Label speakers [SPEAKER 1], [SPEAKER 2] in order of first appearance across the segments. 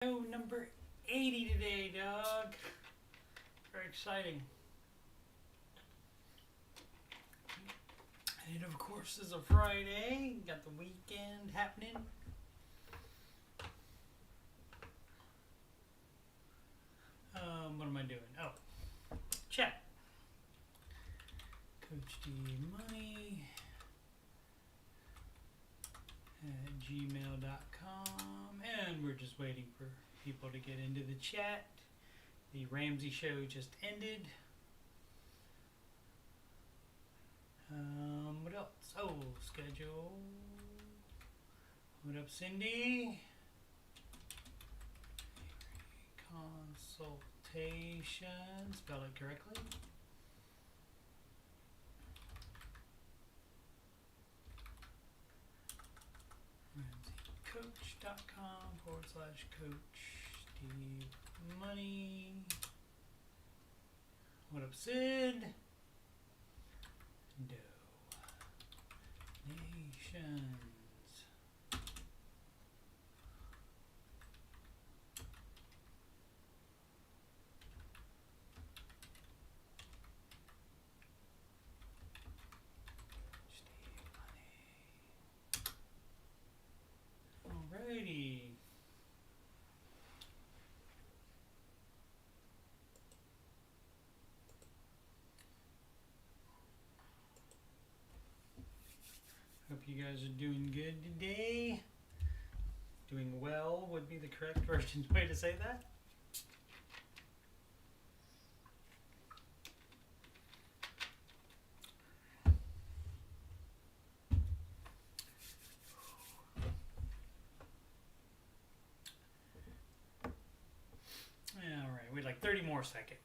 [SPEAKER 1] Show number 80 today, dog. Very exciting. And of course, this is a Friday. Got the weekend happening. What am I doing? Oh, chat. Coach D Money at gmail.com, and we're just waiting for people to get into the chat. The Ramsey show just ended. What else? Oh, schedule. What up, Cindy? Consultation. Spell it correctly. RamseyCoach.com/coach Steve Money. What up, Sid? Donations. Steve Money. Alrighty. Hope you guys are doing good today. Doing well would be the correct way to say that. Alright, we'd like 30 more seconds.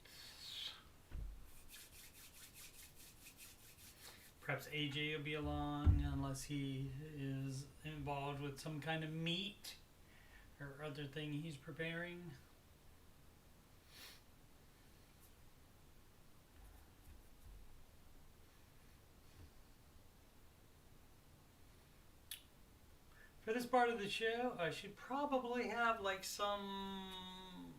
[SPEAKER 1] Perhaps AJ will be along unless he is involved with some kind of meat or other thing he's preparing. For this part of the show, I should probably have like some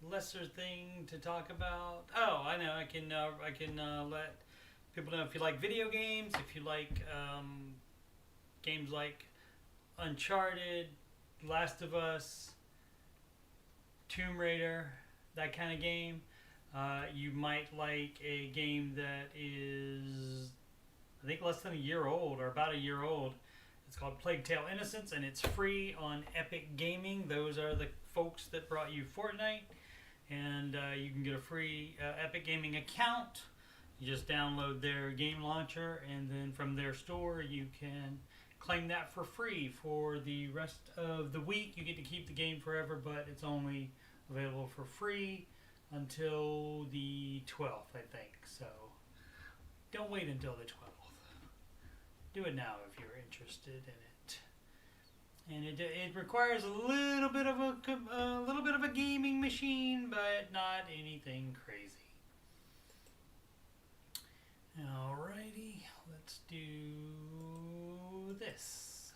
[SPEAKER 1] lesser thing to talk about. Oh, I know. I can let people know if you like video games, if you like games like Uncharted, Last of Us, Tomb Raider, that kind of game. You might like a game that is, I think, less than a year old or about a year old. It's called Plague Tale Innocence, and it's free on Epic Gaming. Those are the folks that brought you Fortnite, and you can get a free Epic Gaming account. You just download their game launcher, and then from their store you can claim that for free for the rest of the week. You get to keep the game forever, but it's only available for free until the 12th, I think. So don't wait until the 12th. Do it now if you're interested in it. And it requires a little bit of a gaming machine, but not anything crazy. Alrighty, let's do this.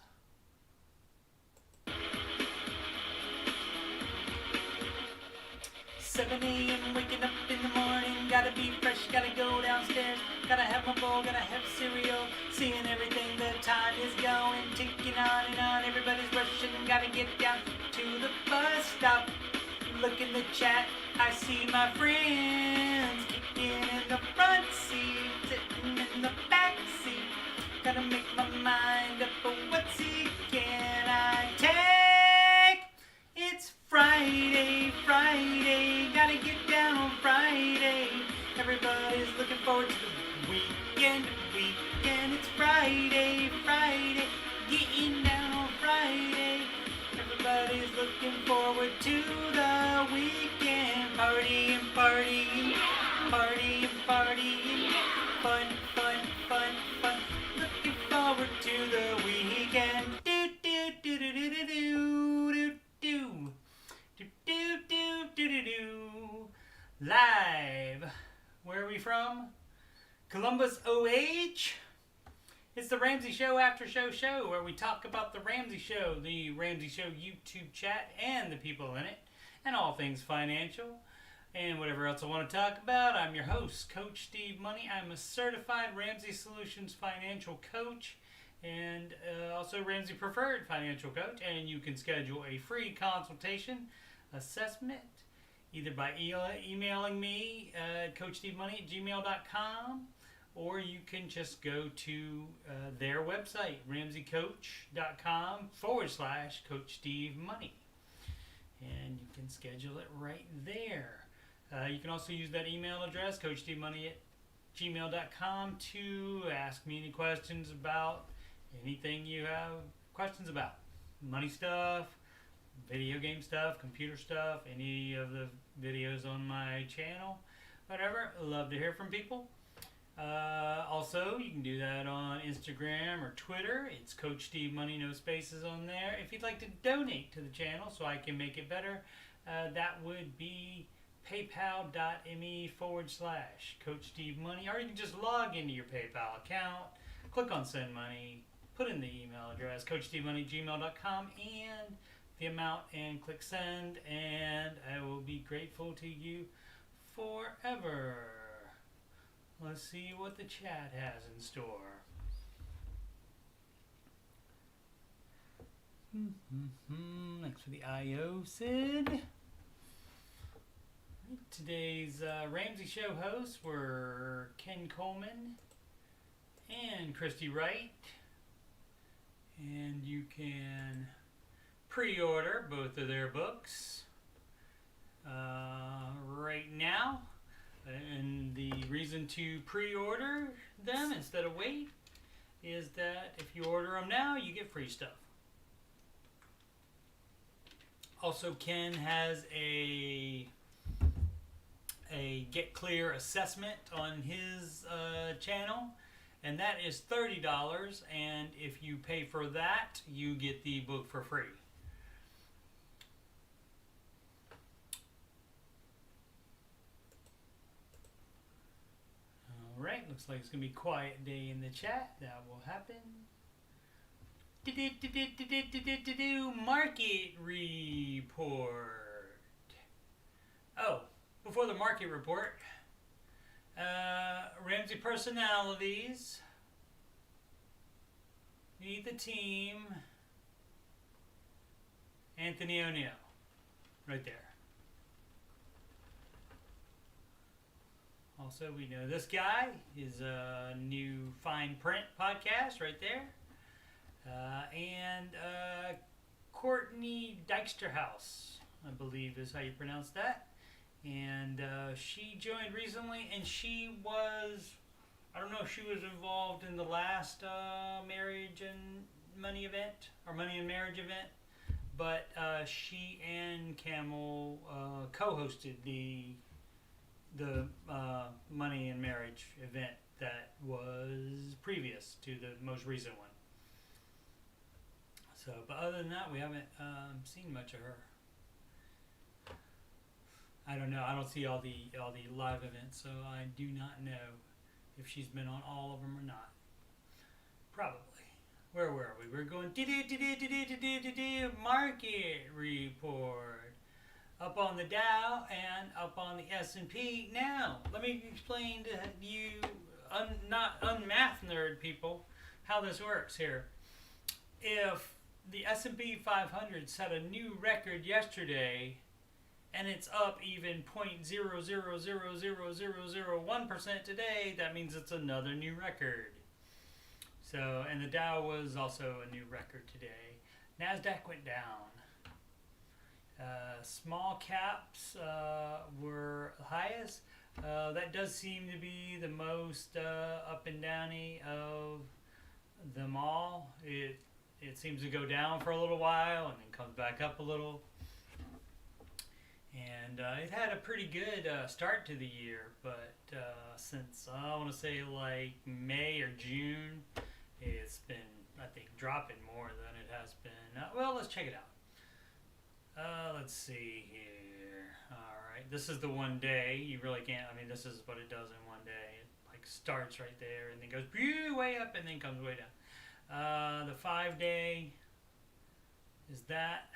[SPEAKER 1] 7 a.m. waking up in the morning, gotta be fresh, gotta go downstairs, gotta have my bowl, gotta have cereal, seeing everything, the time is going, ticking on and on, everybody's rushing, gotta get down to the bus stop. Look in the chat, I see my friends kicking in the front seat, sitting in the back seat. Gotta make my mind up, but what seat can I take? It's Friday, Friday, gotta get down on Friday. Everybody's looking forward to the weekend, weekend. It's Friday, Friday, getting down on Friday. Everybody's looking forward to the weekend. Partying, partying, partying, partying. Fun, fun, fun, fun. Looking forward to the weekend. Do, do, do, do, do, do, do, do, do, do, do, do, do, do. Live. Where are we from? Columbus, OH. It's the Ramsey Show Aftershow show where we talk about the Ramsey Show, the Ramsey Show YouTube chat, and the people in it, and all things financial, and whatever else I want to talk about. I'm your host, Coach Steve Money. I'm a certified Ramsey Solutions financial coach, and also Ramsey Preferred financial coach, and you can schedule a free consultation assessment either by emailing me at coachstevemoney@gmail.com, or you can just go to their website, ramseycoach.com/Coach Steve Money. And you can schedule it right there. You can also use that email address, coachstevemoney@gmail.com, to ask me any questions about anything you have questions about. Money stuff, video game stuff, computer stuff, any of the videos on my channel, whatever. Love to hear from people. Also, you can do that on Instagram or Twitter. It's Coach Steve Money, no spaces on there. If you'd like to donate to the channel so I can make it better, that would be paypal.me/Coach Steve Money, or you can just log into your PayPal account, click on Send Money, put in the email address, coachstevemoney@gmail.com, and the amount, and click Send, and I will be grateful to you forever. Let's see what the chat has in store. Thanks for the IO, Sid. Today's Ramsey Show hosts were Ken Coleman and Christy Wright. And you can pre-order both of their books right now. And the reason to pre-order them instead of wait is that if you order them now, you get free stuff. Also, Ken has a Get Clear assessment on his channel, and that is $30. And if you pay for that, you get the book for free. Alright, looks like it's going to be a quiet day in the chat. That will happen. Market report. Oh, before the market report, Ramsey personalities, Meet the Team, Anthony O'Neill, right there. Also, we know this guy is a new Fine Print podcast right there. And Courtney Dijksterhouse, I believe is how you pronounce that. And she joined recently, and she was, I don't know if she was involved in the last marriage and money event, or money and marriage event, but she and Camel co-hosted the money and marriage event that was previous to the most recent one. So, but other than that, we haven't seen much of her. I don't know. I don't see all the live events, so I do not know if she's been on all of them or not. Probably. Where were we? We're going market report. Up on the Dow and up on the S&P. Now, let me explain to you, not unmath nerd people, how this works here. If the S&P 500 set a new record yesterday, and it's up even 0.000001% today, that means it's another new record. So, and the Dow was also a new record today. NASDAQ went down. Small caps were highest. That does seem to be the most up and downy of them all. It seems to go down for a little while and then comes back up a little. And it had a pretty good start to the year, but since I want to say like May or June, it's been, I think, dropping more than it has been. Well, let's check it out. Let's see here. Alright, this is the one day. You really can't, I mean, this is what it does in one day. It like starts right there and then goes way up and then comes way down. The 5-day is that.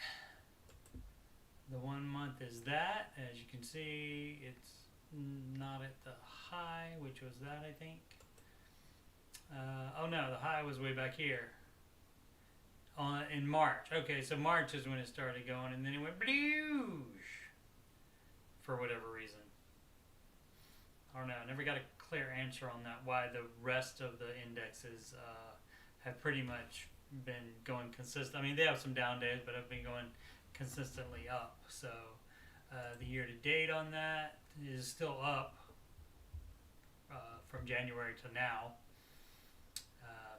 [SPEAKER 1] The 1 month is that. As you can see, it's not at the high, which was that, I think. Oh no, the high was way back here in March. Okay, so March is when it started going, and then it went bloosh for whatever reason. I don't know. I never got a clear answer on that. Why the rest of the indexes have pretty much been going consistent. I mean, they have some down days, but have been going consistently up. So the year to date on that is still up from January to now.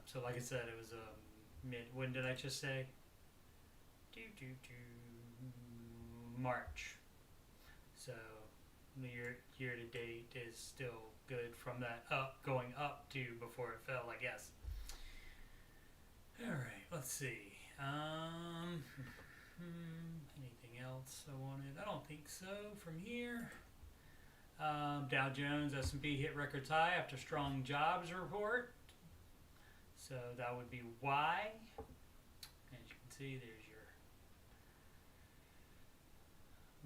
[SPEAKER 1] So like I said, it was when did I just say? March. So the year to date is still good from that going up to before it fell, I guess. All right, let's see. Anything else I wanted? I don't think so from here. Dow Jones, S&P hit records high after strong jobs report. So that would be why. As you can see, there's your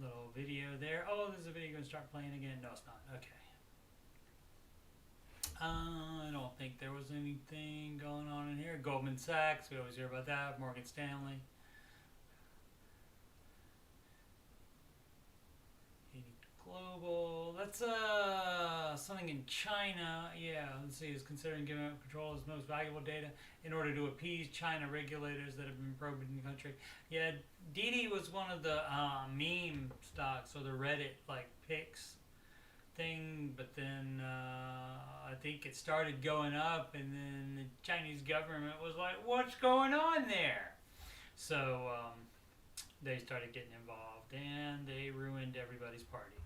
[SPEAKER 1] little video there. Oh, there's a video going to start playing again. No, it's not. Okay. I don't think there was anything going on in here. Goldman Sachs, we always hear about that. Morgan Stanley. Global. That's something in China. Yeah, let's see. Is considering giving up control of its most valuable data in order to appease China regulators that have been probing the country. Yeah, Didi was one of the meme stocks or the Reddit like picks thing, but then I think it started going up, and then the Chinese government was like, "What's going on there?" So they started getting involved, and they ruined everybody's party.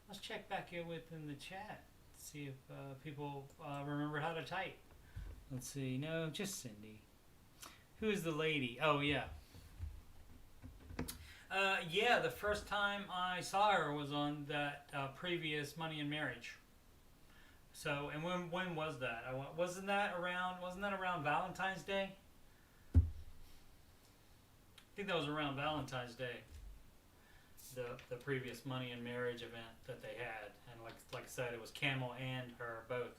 [SPEAKER 1] Let's check back in within the chat. See if people remember how to type. Let's see. No, just Cindy. Who's the lady? Oh, yeah. Yeah, the first time I saw her was on that previous Money and Marriage. So, and when was that? Wasn't that around Valentine's Day? I think that was around Valentine's Day. The previous Money and Marriage event that they had, and like I said, it was Camel and her both.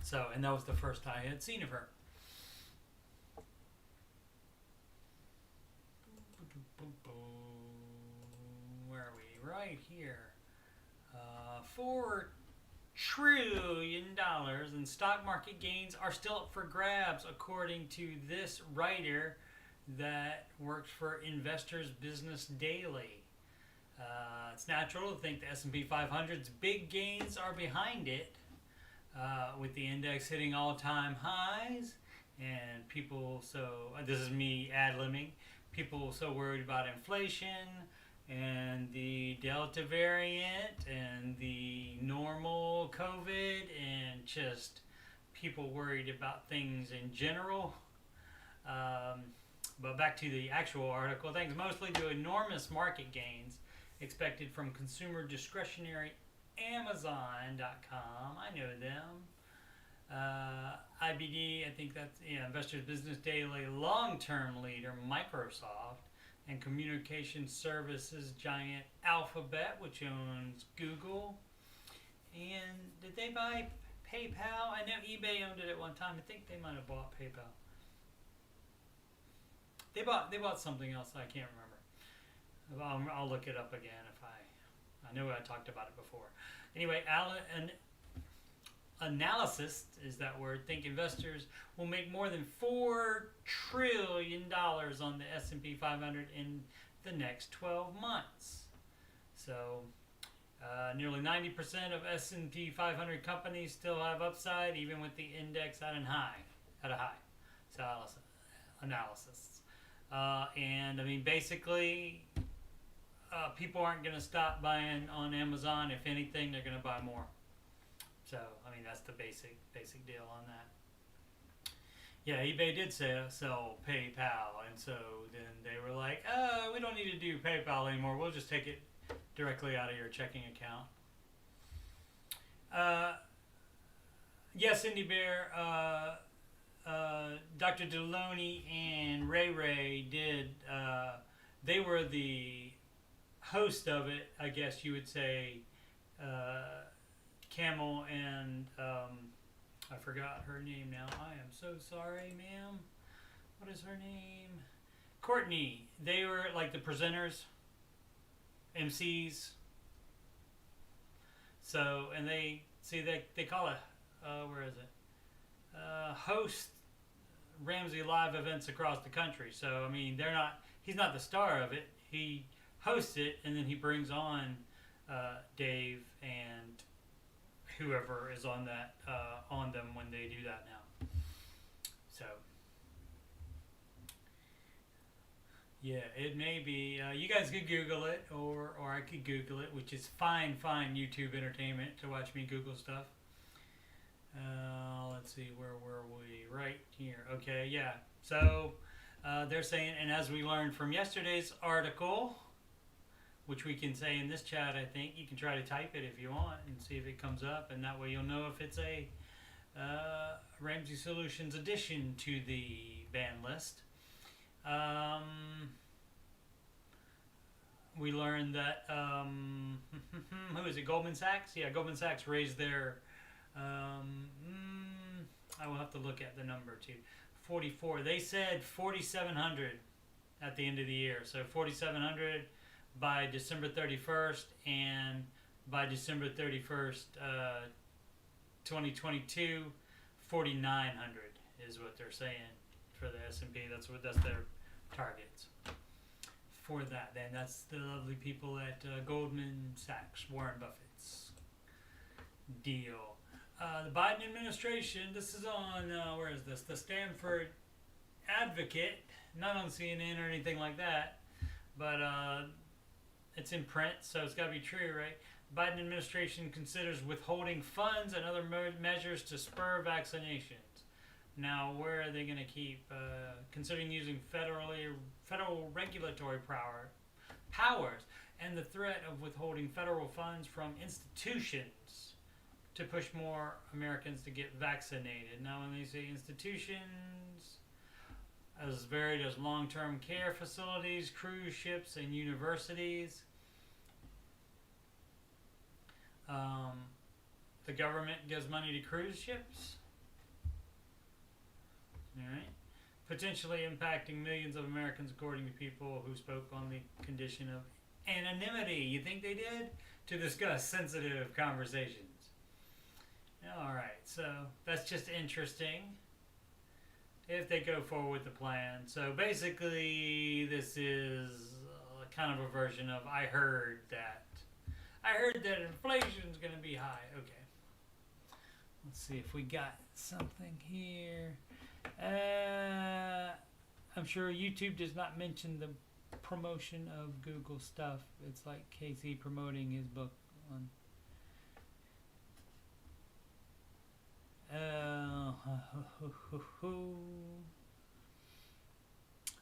[SPEAKER 1] So, and that was the first I had seen of her. Where are we? Right here. $4 trillion in stock market gains are still up for grabs, according to this writer that works for Investors Business Daily. It's natural to think the S&P 500's big gains are behind it, with the index hitting all-time highs, and people this is me ad-libbing, people so worried about inflation and the Delta variant and the normal COVID and just people worried about things in general. But back to the actual article, thanks mostly to enormous market gains expected from consumer discretionary Amazon.com. I know them. IBD, I think that's Investors Business Daily long-term leader Microsoft, and communication services giant Alphabet, which owns Google. And did they buy PayPal? I know eBay owned it at one time. I think they might have bought PayPal. They bought something else I can't remember. I'll look it up again if I know I talked about it before. Anyway, an analysis is that word. Think investors will make more than $4 trillion on the S&P 500 in the next 12 months. So nearly 90% of S&P 500 companies still have upside, even with the index at a high. So analysis. And I mean, basically, people aren't going to stop buying on Amazon. If anything, they're going to buy more. So, I mean, that's the basic deal on that. Yeah, eBay did sell PayPal, and so then they were like, we don't need to do PayPal anymore. We'll just take it directly out of your checking account. Yes, Cindy Bear, Dr. Deloney and Ray did, they were the host of it, I guess you would say. Camel and, I forgot her name now. I am so sorry, ma'am. What is her name? Courtney. They were like the presenters, MCs. So, and they call it, where is it? Host Ramsey live events across the country. So, I mean, he's not the star of it. He hosts it, and then he brings on Dave and whoever is on that on them when they do that now. So yeah, it may be. You guys could Google it, or I could Google it, which is fine YouTube entertainment to watch me Google stuff. Let's see, where were we? Right here. Okay, yeah. So they're saying, and as we learned from yesterday's article, which we can say in this chat, I think. You can try to type it if you want and see if it comes up, and that way you'll know if it's a Ramsey Solutions addition to the ban list. We learned that, who is it, Goldman Sachs? Yeah, Goldman Sachs raised their, I will have to look at the number too, 44. They said 4,700 at the end of the year, so 4,700 by December 31st, and by December 31st, 2022, 4,900 is what they're saying for the S&P. That's their targets for that. Then that's the lovely people at Goldman Sachs, Warren Buffett's deal. The Biden administration. This is on where is this? The Stanford Advocate, not on CNN or anything like that, but it's in print, so it's got to be true, right? Biden administration considers withholding funds and other measures to spur vaccinations. Now, where are they going to keep? Considering using federal regulatory powers and the threat of withholding federal funds from institutions to push more Americans to get vaccinated. Now, when they say institutions, as varied as long-term care facilities, cruise ships, and universities. The government gives money to cruise ships. All right. Potentially impacting millions of Americans, according to people who spoke on the condition of anonymity. You think they did? To discuss sensitive conversations. All right. So that's just interesting. If they go forward with the plan. So basically, this is kind of a version of I heard that inflation's going to be high. Okay. Let's see if we got something here. I'm sure YouTube does not mention the promotion of Google stuff. It's like Casey promoting his book on.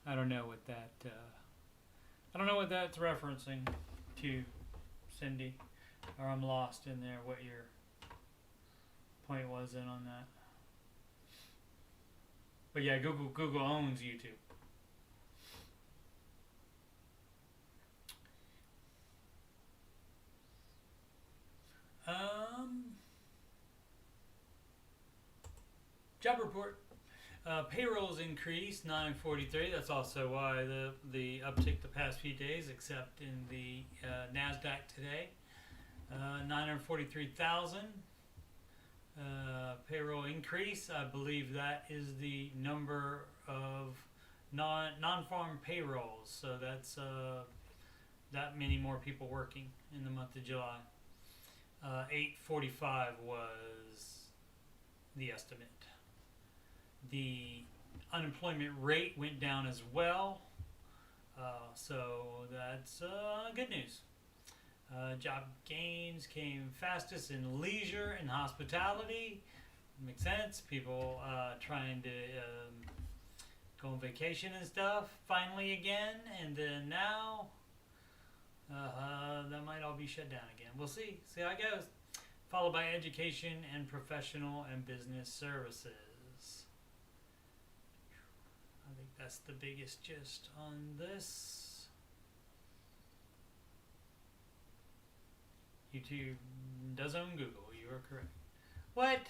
[SPEAKER 1] I don't know what that. I don't know what that's referencing to, Cindy, or I'm lost in there. What your point was in on that? But yeah, Google owns YouTube. Job report. Payrolls increased 943. That's also why the uptick the past few days, except in the NASDAQ today. 943,000. Payroll increase. I believe that is the number of non-farm payrolls. So that's that many more people working in the month of July. 845 was the estimate. The unemployment rate went down as well, so that's good news. Job gains came fastest in leisure and hospitality. Makes sense. People trying to go on vacation and stuff finally again, and then now that might all be shut down again. We'll see how it goes. Followed by education and professional and business services. I think that's the biggest gist on this. YouTube does own Google. You are correct. What?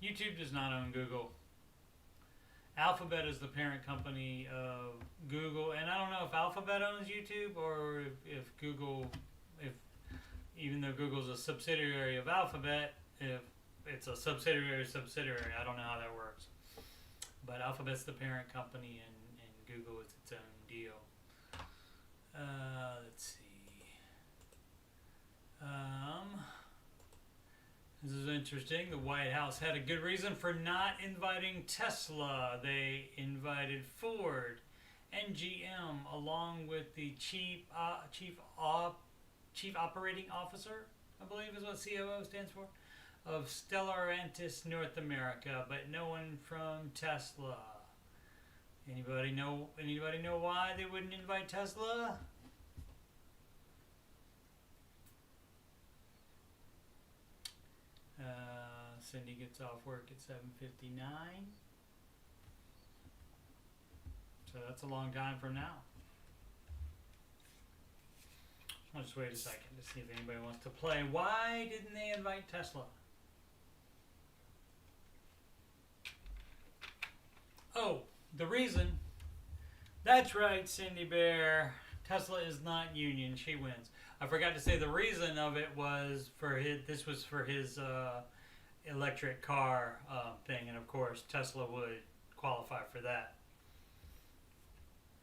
[SPEAKER 1] YouTube does not own Google. Alphabet is the parent company of Google, and I don't know if Alphabet owns YouTube or if Google, even though Google's a subsidiary of Alphabet, if it's a subsidiary, I don't know how that works. But Alphabet's the parent company, and Google is its own deal. Let's see. This is interesting. The White House had a good reason for not inviting Tesla. They invited Ford and GM, along with the chief operating officer, I believe is what COO stands for, of Stellantis North America, but no one from Tesla. Anybody know why they wouldn't invite Tesla? Cindy gets off work at 7:59. So that's a long time from now. I'll just wait a second to see if anybody wants to play. Why didn't they invite Tesla? Oh, the reason. That's right, Cindy Bear. Tesla is not union. She wins. I forgot to say the reason of it was for his. This was for his electric car thing, and of course Tesla would qualify for that.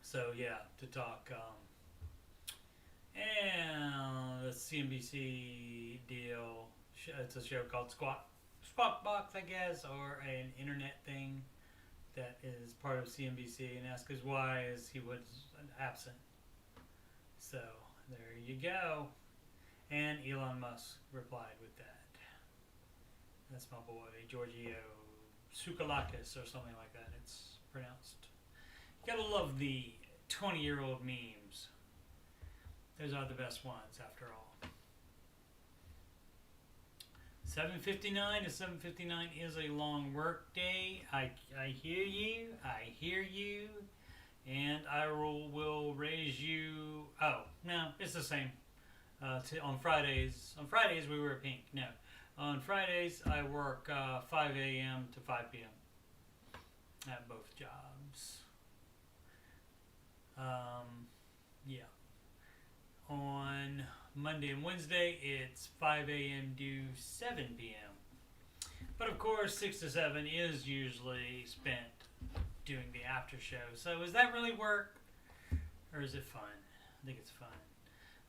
[SPEAKER 1] So yeah, to talk. And the CNBC deal. It's a show called Squawk Box, I guess, or an internet thing that is part of CNBC, and ask us why is he was absent. So there you go. And Elon Musk replied with that. That's my boy, Giorgio Tsoukalakis or something like that. It's pronounced. You gotta love the 20-year-old memes. Those are the best ones, after all. 7:59 to 7:59 is a long work day. I hear you. I hear you. And I will raise you. Oh, no, it's the same. On Fridays we wear pink. No. On Fridays, I work 5 a.m. to 5 p.m. at both jobs. Yeah. On Monday and Wednesday, it's 5 a.m. to 7 p.m. But of course, 6 to 7 is usually spent doing the after show. So is that really work? Or is it fun? I think it's fun.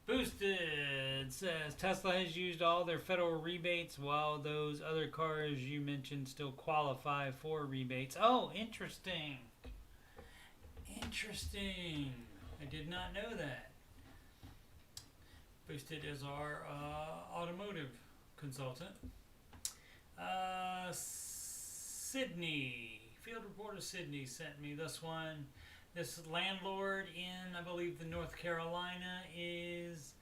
[SPEAKER 1] Boosted says Tesla has used all their federal rebates while those other cars you mentioned still qualify for rebates. Oh, interesting. Interesting. I did not know that. Boosted is our automotive consultant. Sydney, field reporter Sydney sent me this one. This landlord in, I believe, the North Carolina is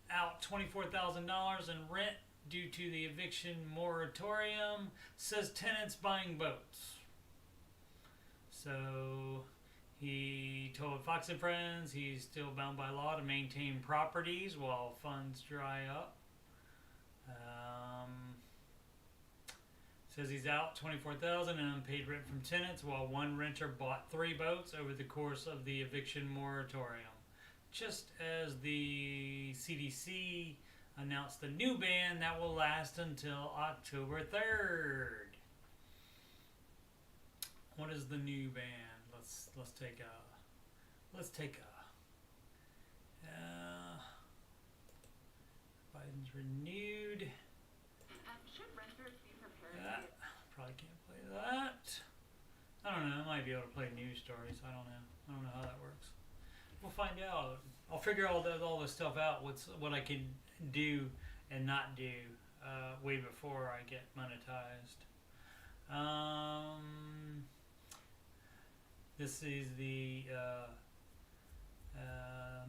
[SPEAKER 1] out $24,000 in rent due to the eviction moratorium. Says tenants buying boats. So he told Fox and Friends he's still bound by law to maintain properties while funds dry up. Says he's out $24,000 in unpaid rent from tenants, while one renter bought 3 boats over the course of the eviction moratorium. Just as the CDC announced the new ban that will last until October 3rd. What is the new ban? Let's take a Biden's renewed.
[SPEAKER 2] Should renters be prepared?
[SPEAKER 1] Probably can't play that. I don't know. I might be able to play news stories. I don't know how that works. We'll find out. I'll figure all this stuff out. What I can do and not do way before I get monetized. This is the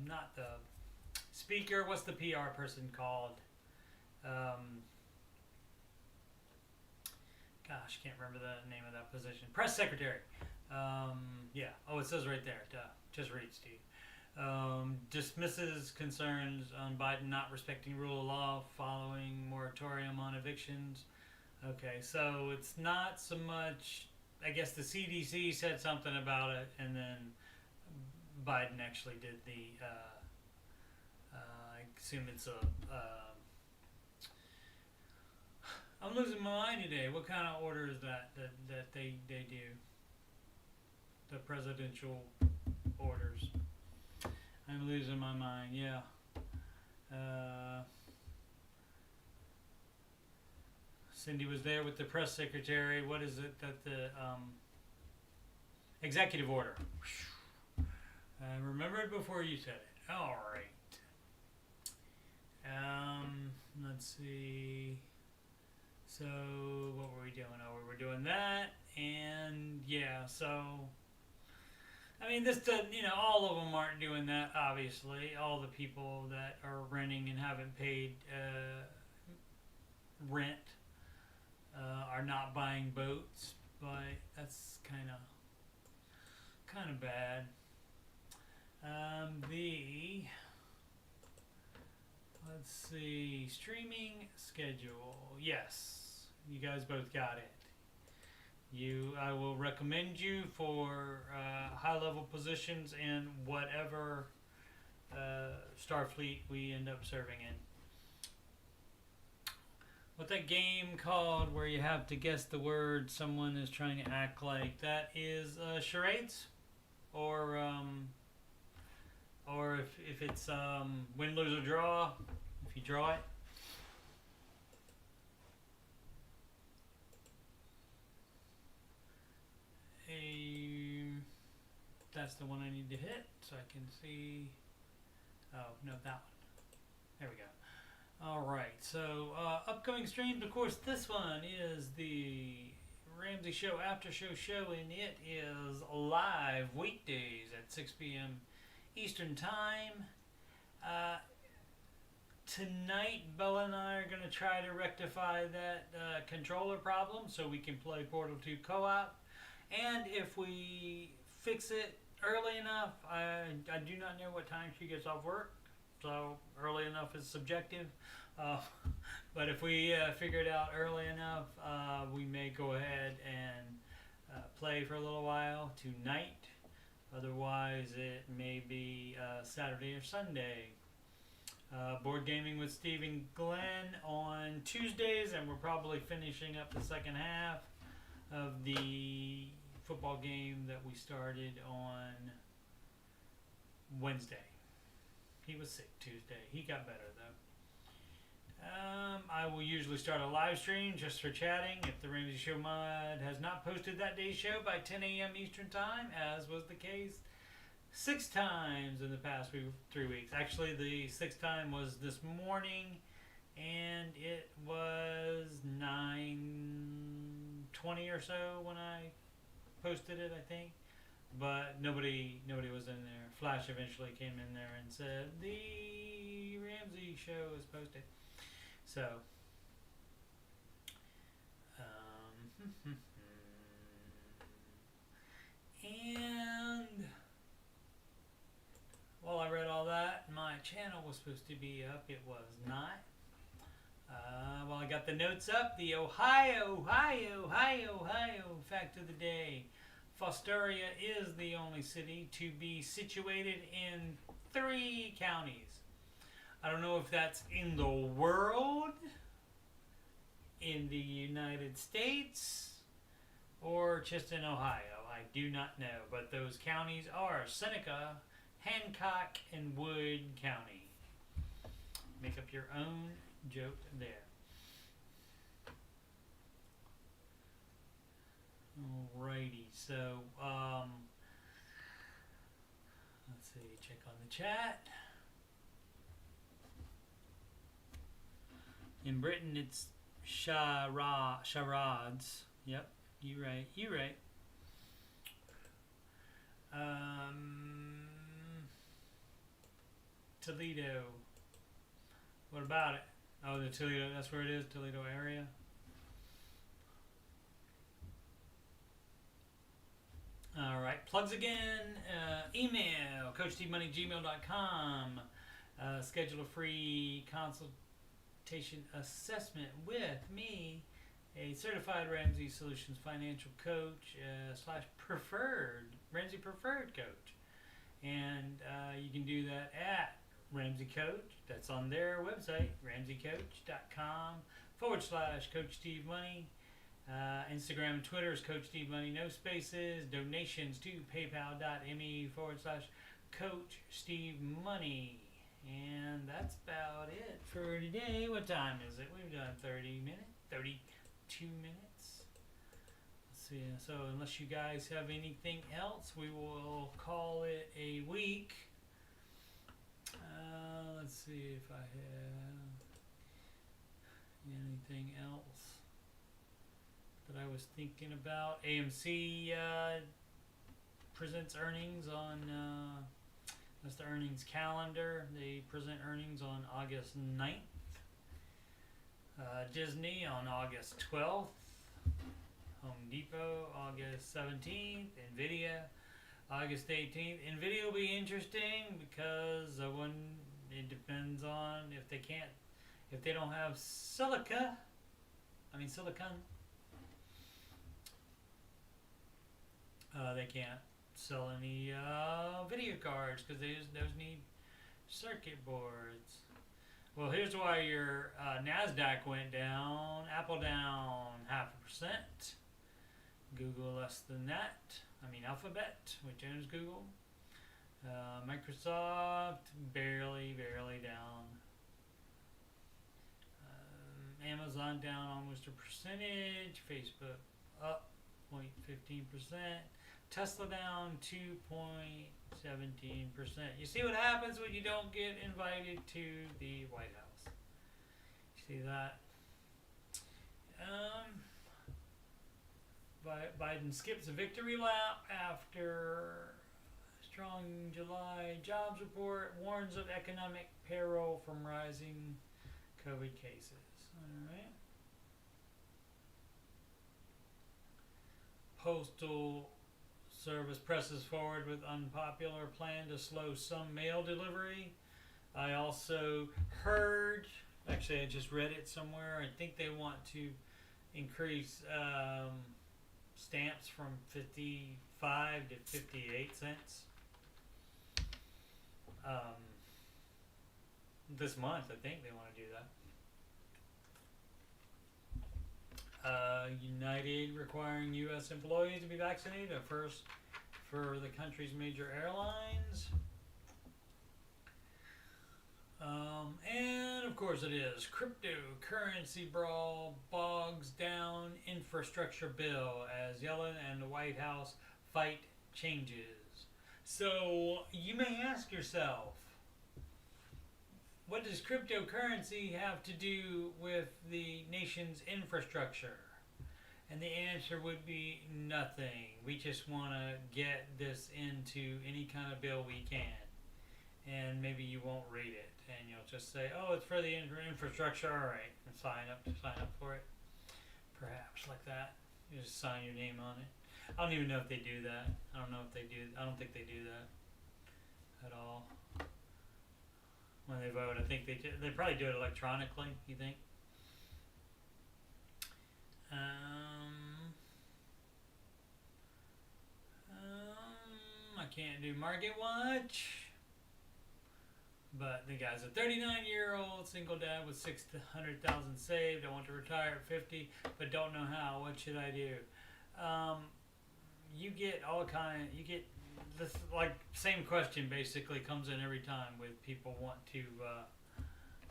[SPEAKER 1] not the speaker. What's the PR person called? Gosh, can't remember the name of that position. Press secretary. Yeah. Oh, it says right there. Duh. Just read, Steve. Dismisses concerns on Biden not respecting rule of law following moratorium on evictions. Okay, so it's not so much. I guess the CDC said something about it, and then Biden actually did the. I assume it's a. I'm losing my mind today. What kind of order is that they do? The presidential orders. I'm losing my mind. Yeah. Cindy was there with the press secretary. What is it that the executive order? I remembered before you said it. All right. Let's see. So what were we doing? Oh, we were doing that, and yeah. So I mean, this does, all of them aren't doing that. Obviously, all the people that are renting and haven't paid rent are not buying boats, but that's kind of bad. Let's see, streaming schedule. Yes, you guys both got it. I will recommend you for high-level positions in whatever Starfleet we end up serving in. What that game called where you have to guess the word someone is trying to act like, that is charades, or if it's win, lose, or draw, if you draw it. That's the one I need to hit so I can see. Oh, no, that one. There we go. Alright, so upcoming streams, of course, this one is the Ramsey Show Aftershow show, and it is live weekdays at 6 p.m. Eastern Time. Tonight, Bella and I are going to try to rectify that controller problem so we can play Portal 2 co-op. And if we fix it early enough, I do not know what time she gets off work, so early enough is subjective. But if we figure it out early enough, we may go ahead and play for a little while tonight. Otherwise, it may be Saturday or Sunday. Board gaming with Steve and Glenn on Tuesdays, and we're probably finishing up the second half of the football game that we started on Wednesday. He was sick Tuesday. He got better though. I will usually start a live stream just for chatting if the Ramsey Show mod has not posted that day's show by 10 a.m. Eastern Time, as was the case 6 times in the past 3 weeks. Actually, the 6th time was this morning, and it was 9:20 or so when I posted it, I think. But nobody was in there. Flash eventually came in there and said the Ramsey Show is posted. So, and while I read all that, my channel was supposed to be up. It was not. Well, I got the notes up. The Ohio fact of the day. Fostoria is the only city to be situated in 3 counties. I don't know if that's in the world, in the United States, or just in Ohio. I do not know, but those counties are Seneca, Hancock, and Wood County. Make up your own joke there. Alrighty, so let's see, check on the chat. In Britain, it's charades. Yep, you right. Toledo. What about it? Oh, the Toledo, that's where it is, Toledo area. All right, plugs again. Email, coachstevemoney@gmail.com. Schedule a free consultation assessment with me, a certified Ramsey Solutions financial coach / preferred, Ramsey preferred coach. And you can do that at Ramsey Coach. That's on their website, ramseycoach.com / Coach Steve Money. Instagram and Twitter is Coach Steve Money, no spaces. Donations to paypal.me / Coach Steve Money. And that's about it for today. What time is it? We've done 32 minutes. Let's see. So unless you guys have anything else, we will call it a week. Let's see if I have anything else that I was thinking about. AMC presents earnings on, that's the earnings calendar. They present earnings on August 9th. Disney on August 12th. Home Depot August 17th. Nvidia August 18th. Nvidia will be interesting because it depends on if they don't have silicon, they can't sell any video cards because those need circuit boards. Well, here's why your NASDAQ went down. Apple down 0.5%. Google less than that. Alphabet, which owns Google. Microsoft barely down. Amazon down almost a percentage. Facebook up 0.15%. Tesla down 2.17%. You see what happens when you don't get invited to the White House. You see that? Biden skips a victory lap after strong July jobs report, warns of economic peril from rising COVID cases. All right. Postal Service presses forward with unpopular plan to slow some mail delivery. I also heard, actually I just read it somewhere, I think they want to increase stamps from 55 to 58 cents. This month, I think they want to do that. United requiring U.S. employees to be vaccinated, a first for the country's major airlines. And of course it is. Cryptocurrency brawl bogs down infrastructure bill as Yellen and the White House fight changes. So you may ask yourself, what does cryptocurrency have to do with the nation's infrastructure? And the answer would be nothing. We just want to get this into any kind of bill we can. And maybe you won't read it. And you'll just say, oh, it's for the infrastructure, all right. And sign up for it. Perhaps like that. You just sign your name on it. I don't even know if they do that. I don't think they do that at all. When they vote, I think they probably do it electronically, you think? I can't do Market Watch. But the guy's a 39-year-old single dad with 600,000 saved. I want to retire at 50, but don't know how. What should I do? You get you get this, like, same question basically comes in every time with people want to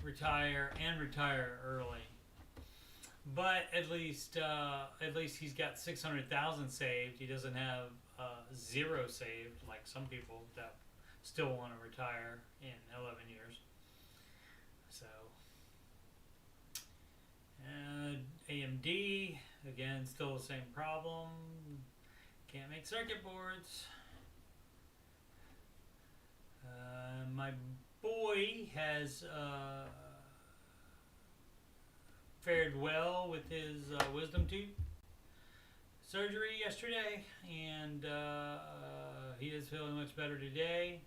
[SPEAKER 1] retire early. But at least he's got 600,000 saved. He doesn't have 0 saved like some people that still want to retire in 11 years. So, AMD, again, still the same problem. Can't make circuit boards. My boy has fared well with his wisdom tooth surgery yesterday, and he is feeling much better today.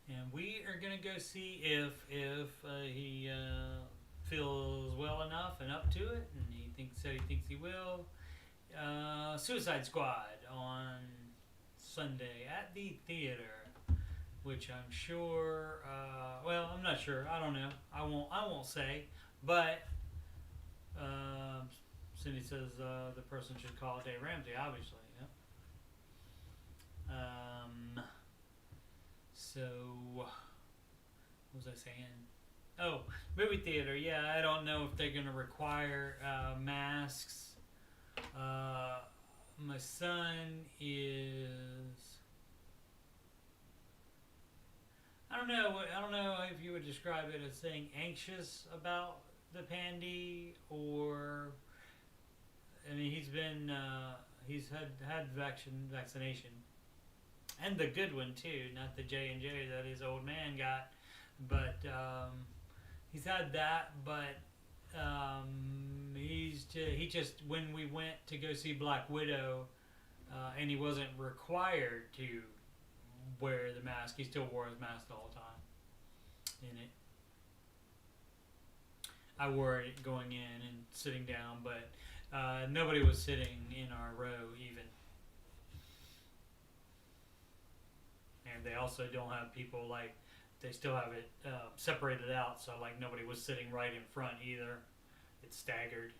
[SPEAKER 1] And we are gonna go see if he feels well enough and up to it, and he thinks he will. Suicide Squad on Sunday at the theater, which I'm sure. Well, I'm not sure. I don't know. I won't say. But Cindy says the person should call Dave Ramsey, obviously. Yeah. So what was I saying? Oh, movie theater. Yeah, I don't know if they're gonna require masks. My son is. I don't know if you would describe it as saying anxious about the pandy, or I mean he's had vaccination, and the good one too, not the J&J that his old man got, but he's had that, but he just when we went to go see Black Widow, and he wasn't required to wear the mask, he still wore his mask the whole time in it. I wore it going in and sitting down, but nobody was sitting in our row even. And they also don't have people like, they still have it separated out, so like nobody was sitting right in front either. It's staggered.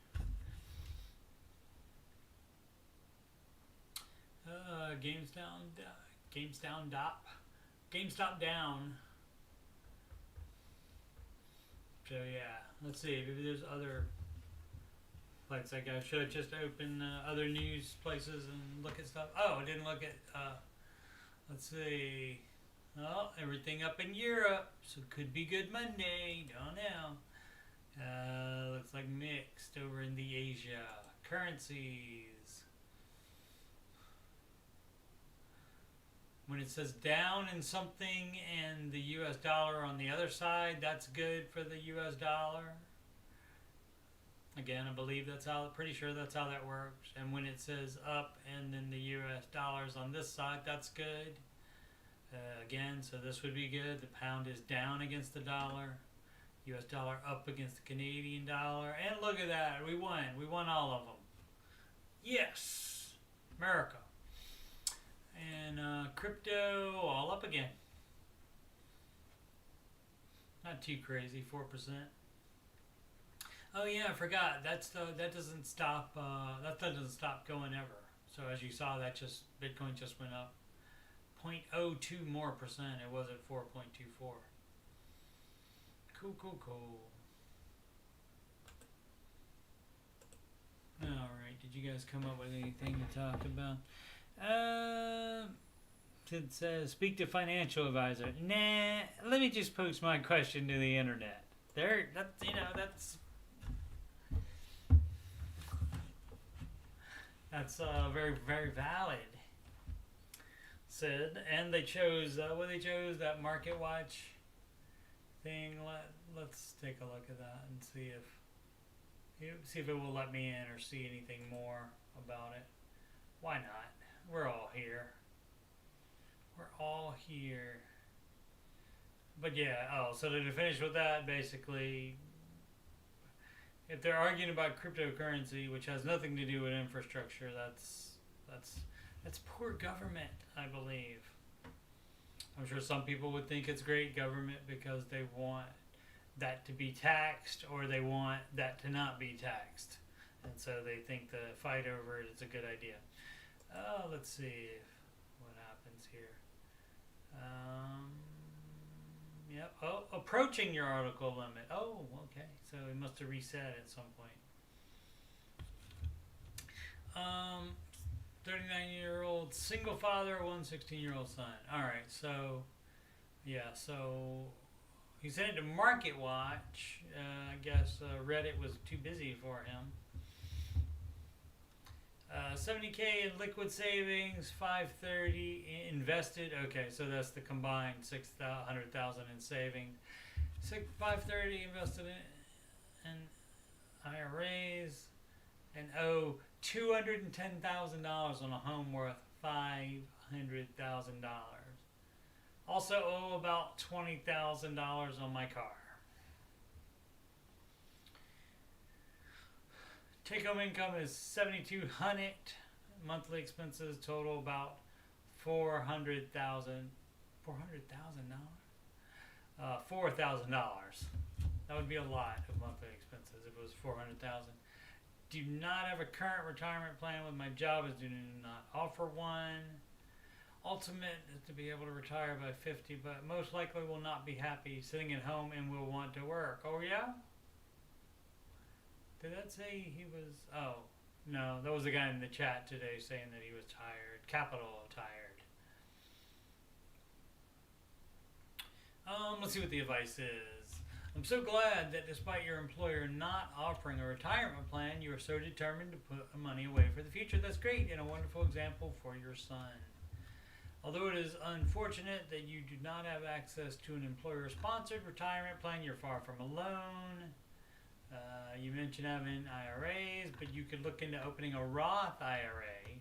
[SPEAKER 1] GameStop down. So yeah, let's see. Maybe there's other. Like I should have just opened other news places and look at stuff. Oh, I didn't look at. Let's see. Oh, everything up in Europe, so could be good Monday. Don't know. Looks like mixed over in the Asia currencies. When it says down in something and the U.S. dollar on the other side, that's good for the U.S. dollar. Again, I believe pretty sure that's how that works. And when it says up and then the U.S. dollars on this side, that's good. Again, so this would be good. The pound is down against the dollar. U.S. dollar up against the Canadian dollar. And look at that. We won. We won all of them. Yes. America. And crypto all up again. Not too crazy, 4%. Oh yeah, I forgot. That doesn't stop. That doesn't stop going ever. So as you saw, Bitcoin just went up 0.02 more percent. It was at 4.24. Cool. All right. Did you guys come up with anything to talk about? It says, speak to financial advisor. Nah, let me just post my question to the internet. That's very, very valid. Said, and they chose, that Market Watch thing. Let's take a look at that and see if it will let me in or see anything more about it. Why not? We're all here. But yeah, so to finish with that, basically, if they're arguing about cryptocurrency, which has nothing to do with infrastructure, that's poor government, I believe. I'm sure some people would think it's great government because they want that to be taxed, or they want that to not be taxed. And so they think the fight over it is a good idea. Let's see what happens here. Yep. Oh, approaching your article limit. Oh, okay. So it must have reset at some point. 39-year-old single father, 16-year-old son. All right. So, yeah. So he sent it to Market Watch. I guess Reddit was too busy for him. 70K in liquid savings, 530 invested. Okay, so that's the combined 600,000 in savings. 530 invested in IRAs, and owe $210,000 on a home worth $500,000. Also owe about $20,000 on my car. Take-home income is $7,200. Monthly expenses total about $400,000. $4,000. That would be a lot of monthly expenses if it was $400,000. Do not have a current retirement plan with my job, as do not offer one. Ultimate is to be able to retire by 50, but most likely will not be happy sitting at home and will want to work. Oh yeah? Did that say he was? Oh, no, there was a guy in the chat today saying that he was tired. Capital tired. Let's see what the advice is. I'm so glad that despite your employer not offering a retirement plan, you are so determined to put money away for the future. That's great and a wonderful example for your son. Although it is unfortunate that you do not have access to an employer-sponsored retirement plan, you're far from alone. You mentioned having IRAs, but you could look into opening a Roth IRA,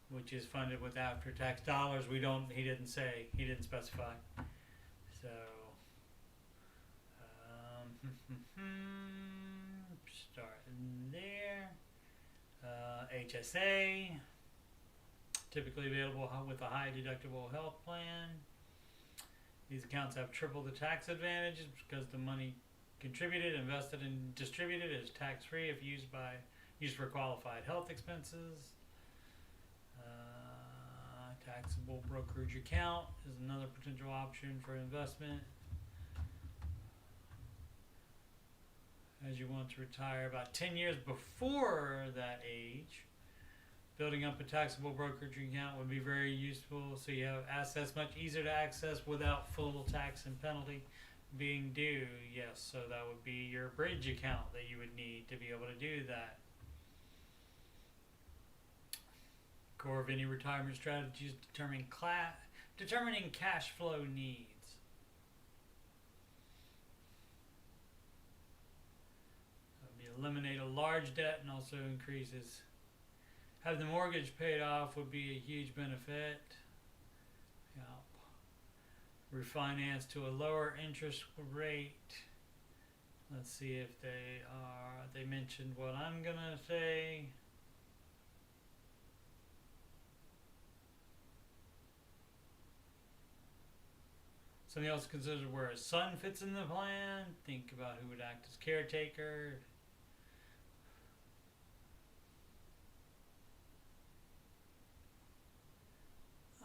[SPEAKER 1] which is funded with after-tax dollars. He didn't specify. So, start there. HSA, typically available with a high deductible health plan. These accounts have triple the tax advantages because the money contributed, invested, and distributed is tax-free if used for qualified health expenses. Taxable brokerage account is another potential option for investment. As you want to retire about 10 years before that age, building up a taxable brokerage account would be very useful, so you have assets much easier to access without full tax and penalty being due. Yes, so that would be your bridge account that you would need to be able to do that. Core of any retirement strategy is determining cash flow needs. Eliminate a large debt and also increases. Have the mortgage paid off would be a huge benefit. Yep. Refinance to a lower interest rate. Let's see if they mentioned what I'm gonna say. Something else considered where a son fits in the plan. Think about who would act as caretaker.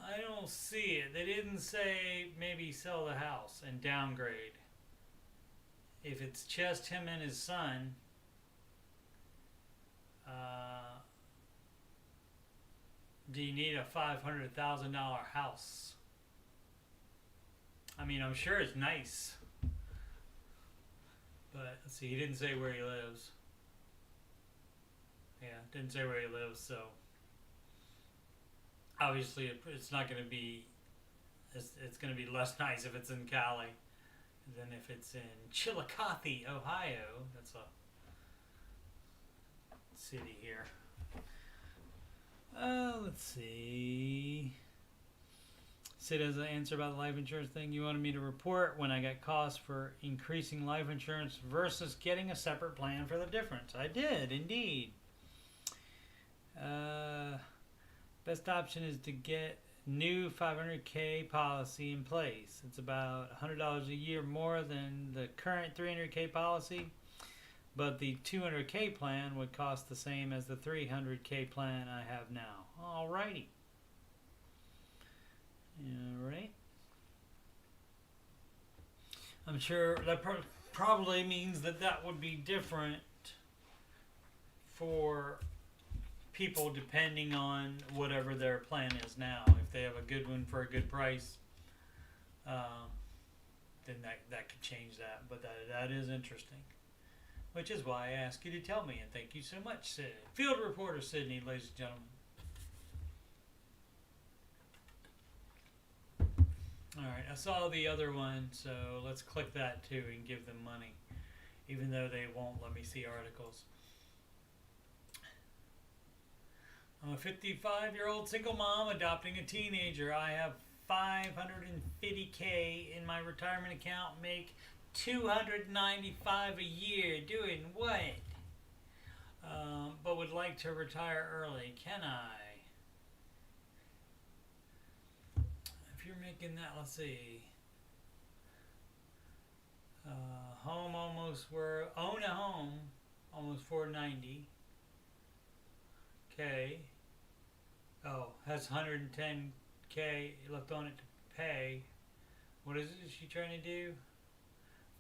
[SPEAKER 1] I don't see it. They didn't say maybe sell the house and downgrade. If it's just him and his son, do you need a $500,000 house? I mean, I'm sure it's nice. But, let's see, he didn't say where he lives. Yeah, didn't say where he lives, so obviously it's not going to be, it's going to be less nice if it's in Cali than if it's in Chillicothe, Ohio. That's a city here. Let's see. Sid has an answer about the life insurance thing. You wanted me to report when I got costs for increasing life insurance versus getting a separate plan for the difference. I did, indeed. Best option is to get new 500K policy in place. It's about $100 a year more than the current 300K policy, but the 200K plan would cost the same as the 300K plan I have now. Alrighty. Alright. I'm sure that probably means that would be different for people depending on whatever their plan is now. If they have a good one for a good price, then that could change that. But that is interesting. which is why I ask you to tell me, and thank you so much, Sid. Field reporter Sydney, ladies and gentlemen. Alright, I saw the other one, so let's click that too and give them money, even though they won't let me see articles. I'm a 55-year-old single mom adopting a teenager. I have $550K in my retirement account, make $295 a year. Doing what? But would like to retire early. Can I? If you're making that, let's see. Home own a home, almost 490. Okay. Oh, has 110K left on it to pay. What is she trying to do?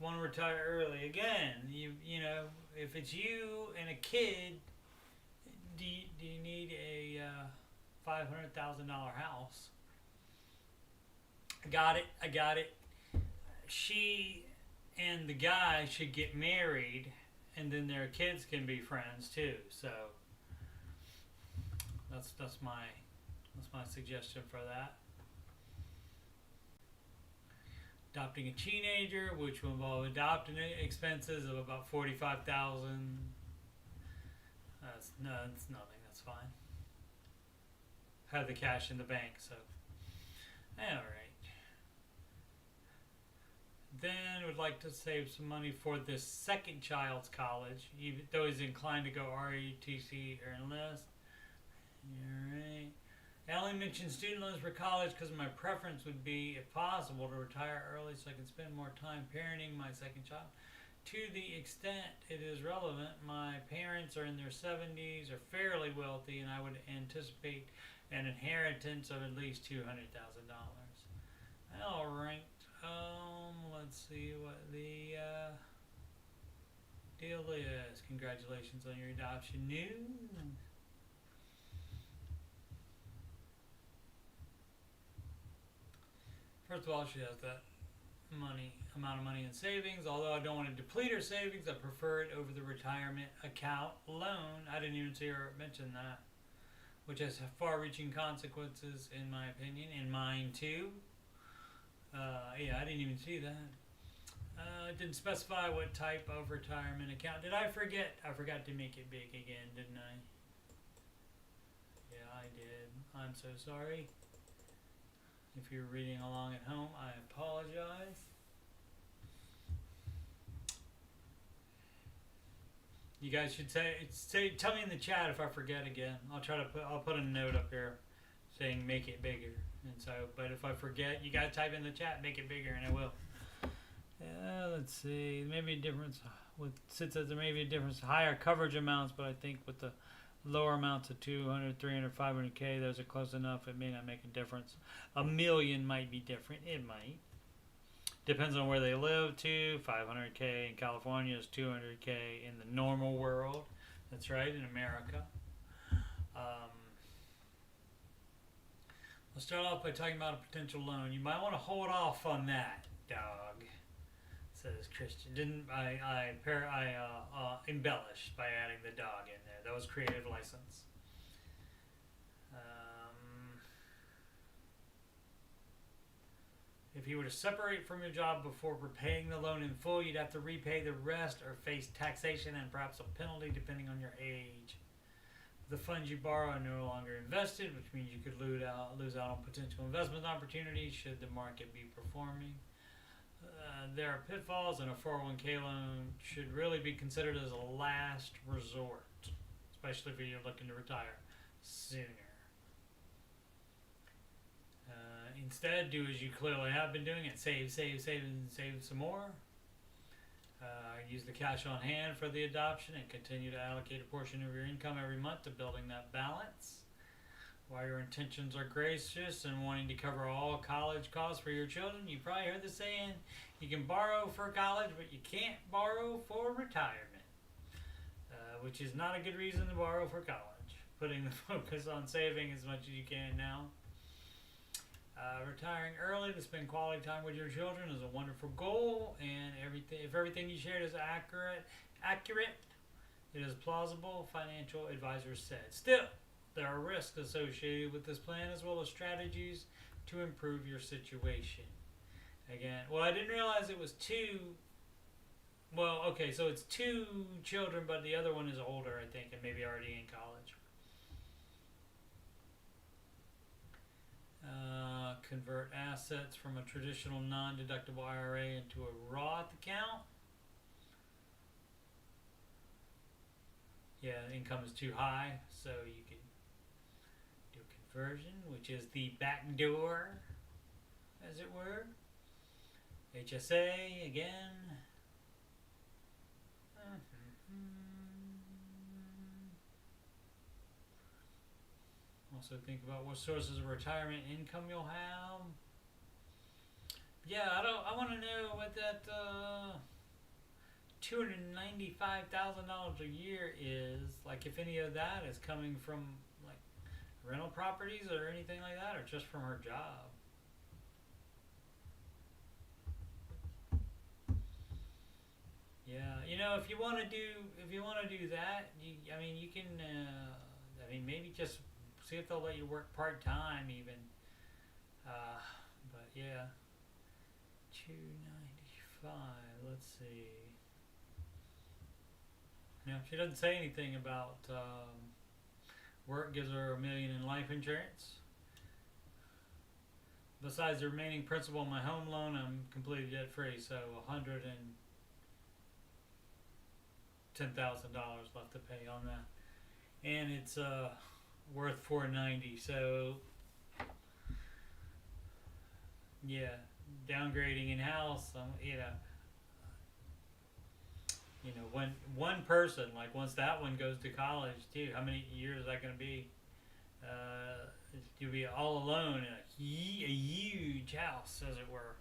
[SPEAKER 1] Want to retire early again? You know, if it's you and a kid, do you need a $500,000 house? I got it. She and the guy should get married, and then their kids can be friends too. So that's my suggestion for that. Adopting a teenager, which will involve adopting expenses of about $45,000. That's nothing. That's fine. Have the cash in the bank, so all right. Then would like to save some money for this second child's college, even though he's inclined to go ROTC or enlist. Alright. Allie mentioned student loans for college because my preference would be, if possible, to retire early so I can spend more time parenting my second child. To the extent it is relevant, my parents are in their 70s, are fairly wealthy, and I would anticipate an inheritance of at least $200,000. Alright. Let's see what the deal is. Congratulations on your adoption news. First of all, she has that amount of money in savings. Although I don't want to deplete her savings, I prefer it over the retirement account loan. I didn't even see her mention that, which has far-reaching consequences, in my opinion, and mine too. Yeah, I didn't even see that. It didn't specify what type of retirement account. Did I forget? I forgot to make it big again, didn't I? Yeah, I did. I'm so sorry. If you're reading along at home, I apologize. You guys should tell me in the chat if I forget again. I'll put a note up here saying make it bigger. And so, but if I forget, you gotta type in the chat, make it bigger, and I will. Let's see. Maybe a difference with Sid says there may be a difference, higher coverage amounts, but I think with the lower amounts of 200, 300, 500K, those are close enough. It may not make a difference. $1 million might be different. It might. Depends on where they live too. 500K in California is 200K in the normal world. That's right, in America. I'll start off by talking about a potential loan. You might want to hold off on that, dog, says Christian. Didn't I embellished by adding the dog in there. That was creative license. If you were to separate from your job before repaying the loan in full, you'd have to repay the rest or face taxation and perhaps a penalty depending on your age. The funds you borrow are no longer invested, which means you could lose out on potential investment opportunities should the market be performing. There are pitfalls, and a 401k loan should really be considered as a last resort, especially if you're looking to retire sooner. Instead, do as you clearly have been doing and save some more. Use the cash on hand for the adoption and continue to allocate a portion of your income every month to building that balance. While your intentions are gracious and wanting to cover all college costs for your children, you probably heard the saying, you can borrow for college, but you can't borrow for retirement, which is not a good reason to borrow for college. Putting the focus on saving as much as you can now. Retiring early to spend quality time with your children is a wonderful goal, and if everything you shared is accurate, accurate. It is plausible, financial advisors said. Still, there are risks associated with this plan as well as strategies to improve your situation. Again, well, I didn't realize it was two. Well, okay, so it's two children, but the other one is older, I think, and maybe already in college. Convert assets from a traditional non-deductible IRA into a Roth account. Yeah, income is too high, so you can do a conversion, which is the back door, as it were. HSA again. Also think about what sources of retirement income you'll have. Yeah, I want to know what that $295,000 a year is. Like, if any of that is coming from like rental properties or anything like that, or just from her job. Yeah, you know, if you want to do that, you can. Maybe just see if they'll let you work part time, even. But yeah, $295. Let's see. No, she doesn't say anything about work. Gives her $1 million in life insurance. Besides the remaining principal on my home loan, I'm completely debt free. So $110,000 left to pay on that, and it's worth $490. So yeah, downgrading in house. One person, like, once that one goes to college too, how many years is that going to be? You'll be all alone in a huge house, as it were.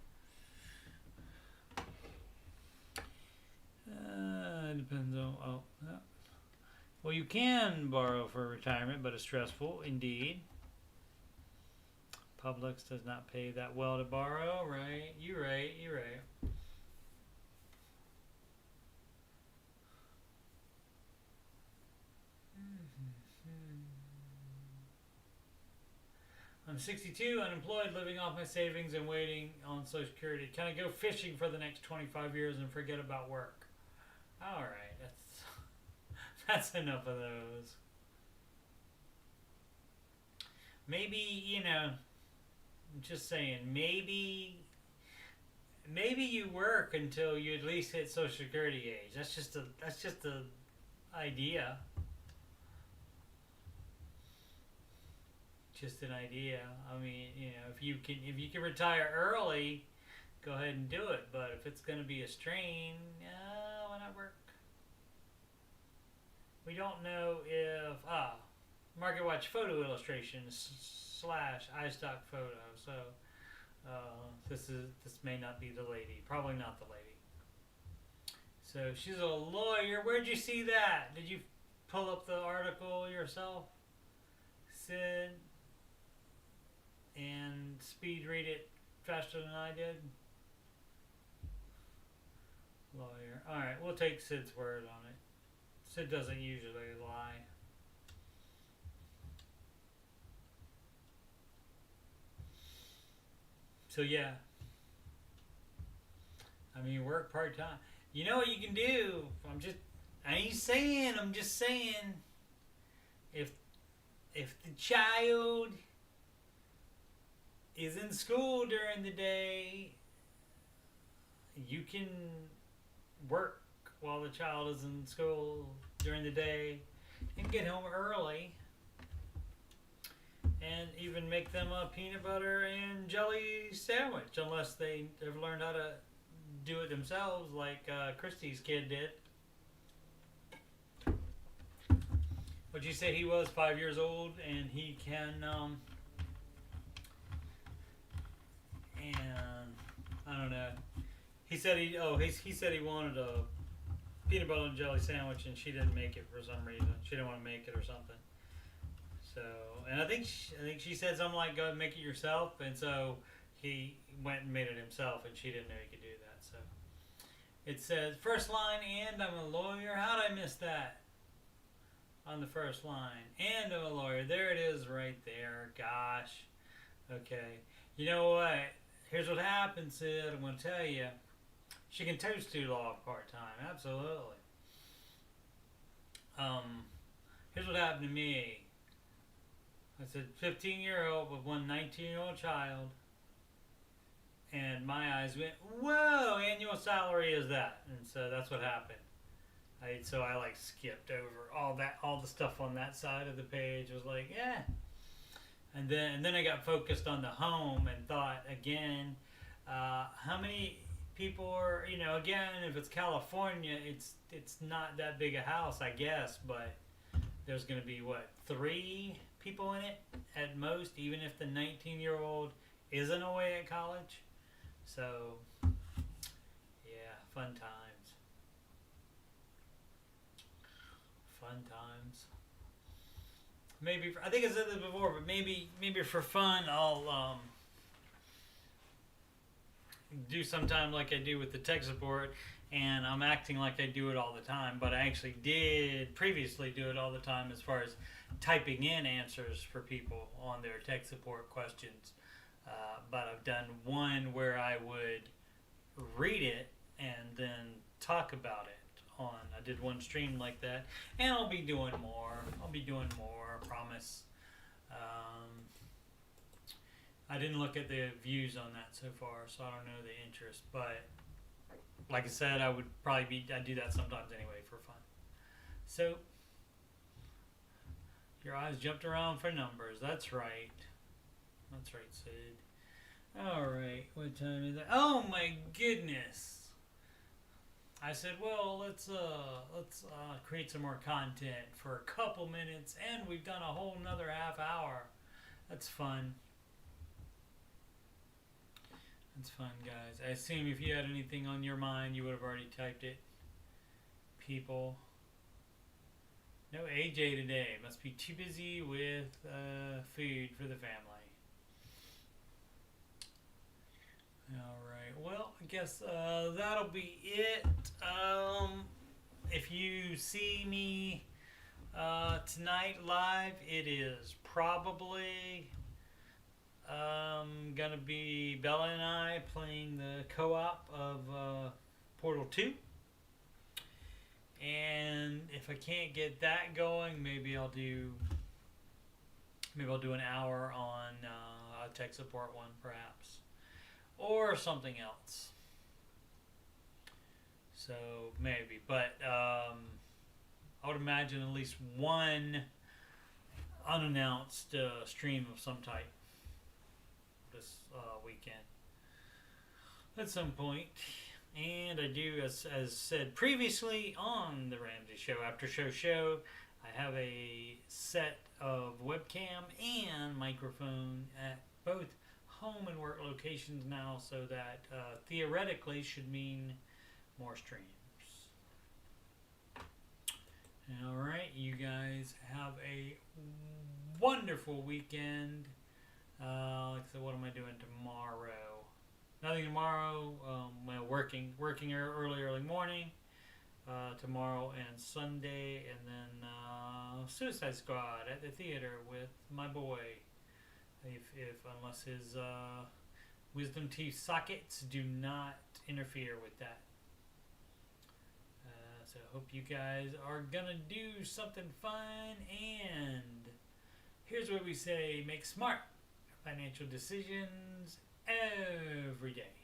[SPEAKER 1] Depends on. Well, you can borrow for retirement, but it's stressful indeed. Publix does not pay that well to borrow, right? You're right. I'm 62, unemployed, living off my savings and waiting on Social Security. Can I go fishing for the next 25 years and forget about work? All right, that's enough of those. Maybe, I'm just saying, maybe you work until you at least hit Social Security age. That's just a idea. Just an idea. If you can retire early, go ahead and do it. But if it's going to be a strain, why not work? We don't know if Market Watch photo illustrations / iStock photo. So this may not be the lady. Probably not the lady. So she's a lawyer. Where'd you see that? Did you pull up the article yourself, Sid? And speed read it faster than I did? Lawyer. Alright, we'll take Sid's word on it. Sid doesn't usually lie. So yeah. Work part-time. You know what you can do? I'm just saying. If the child is in school during the day, you can work while the child is in school during the day and get home early, and even make them a peanut butter and jelly sandwich, unless they have learned how to do it themselves, like Christy's kid did. Would you say he was 5 years old and he can and I don't know. He said he said he wanted a peanut butter and jelly sandwich, and she didn't make it for some reason. She didn't want to make it or something. So, and I think she said something like, "Go and make it yourself." And so he went and made it himself, and she didn't know he could do that. So, It says first line, and I'm a lawyer. How'd I miss that? On the first line, and I'm a lawyer. There it is, right there. Gosh. Okay. You know what? Here's what happens, Sid. I'm going to tell you. She can toast to law part time. Absolutely. Here's what happened to me. I said 15-year-old with one 19-year-old child. And my eyes went, whoa, annual salary is that? And so that's what happened. So I like skipped over all the stuff on that side of the page. I was like, yeah. And then I got focused on the home and thought again, how many people are, again, if it's California, it's not that big a house, I guess, but there's going to be, 3 people in it at most, even if the 19-year-old isn't away at college. So, yeah, fun times. Fun times. Maybe, I think I said this before, but maybe for fun, I'll do sometime like I do with the tech support, and I'm acting like I do it all the time, but I actually did previously do it all the time as far as typing in answers for people on their tech support questions. But I've done one where I would read it and then talk about it. I did one stream like that, and I'll be doing more. I promise. I didn't look at the views on that so far, so I don't know the interest. But like I said, I'd do that sometimes anyway for fun. So your eyes jumped around for numbers. That's right. That's right, Sid. All right, what time is it? Oh my goodness. I said, well, let's create some more content for a couple minutes, and we've done a whole nother half hour. That's fun. That's fun, guys. I assume if you had anything on your mind, you would have already typed it. People. No AJ today. Must be too busy with food for the family. Alright, well, I guess that'll be it. If you see me tonight live, it is probably gonna be Bella and I playing the co-op of Portal 2. And if I can't get that going, maybe I'll do an hour on a tech support one, perhaps. Or something else. So, maybe. But I would imagine at least one unannounced stream of some type this weekend. At some point. And I do, as said previously on the Ramsey Show, Aftershow show, I have a set of webcam and microphone at both home and work locations now, so that theoretically should mean more streams. Alright, you guys have a wonderful weekend. Like I said, what am I doing tomorrow? Nothing tomorrow. Working early morning tomorrow and Sunday, and then Suicide Squad at the theater with my boy. Unless his wisdom teeth sockets do not interfere with that. So I hope you guys are gonna do something fun, and here's what we say: make smart financial decisions every day.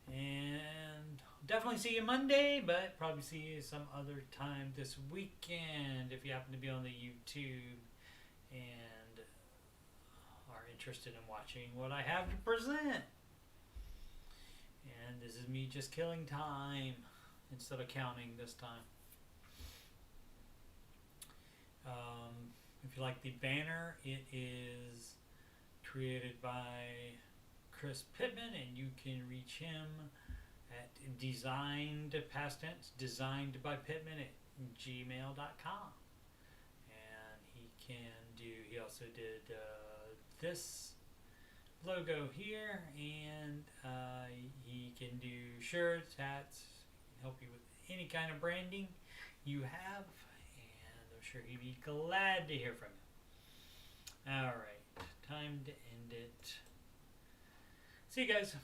[SPEAKER 1] And definitely see you Monday, but probably see you some other time this weekend if you happen to be on the YouTube and are interested in watching what I have to present. And this is me just killing time instead of counting this time. If you like the banner, it is created by Chris Pittman, and you can reach him at designedbypittman at gmail.com. And he also did this logo here, and he can do shirts, hats, help you with any kind of branding you have, and I'm sure he'd be glad to hear from you. All right, time to end it. See you guys.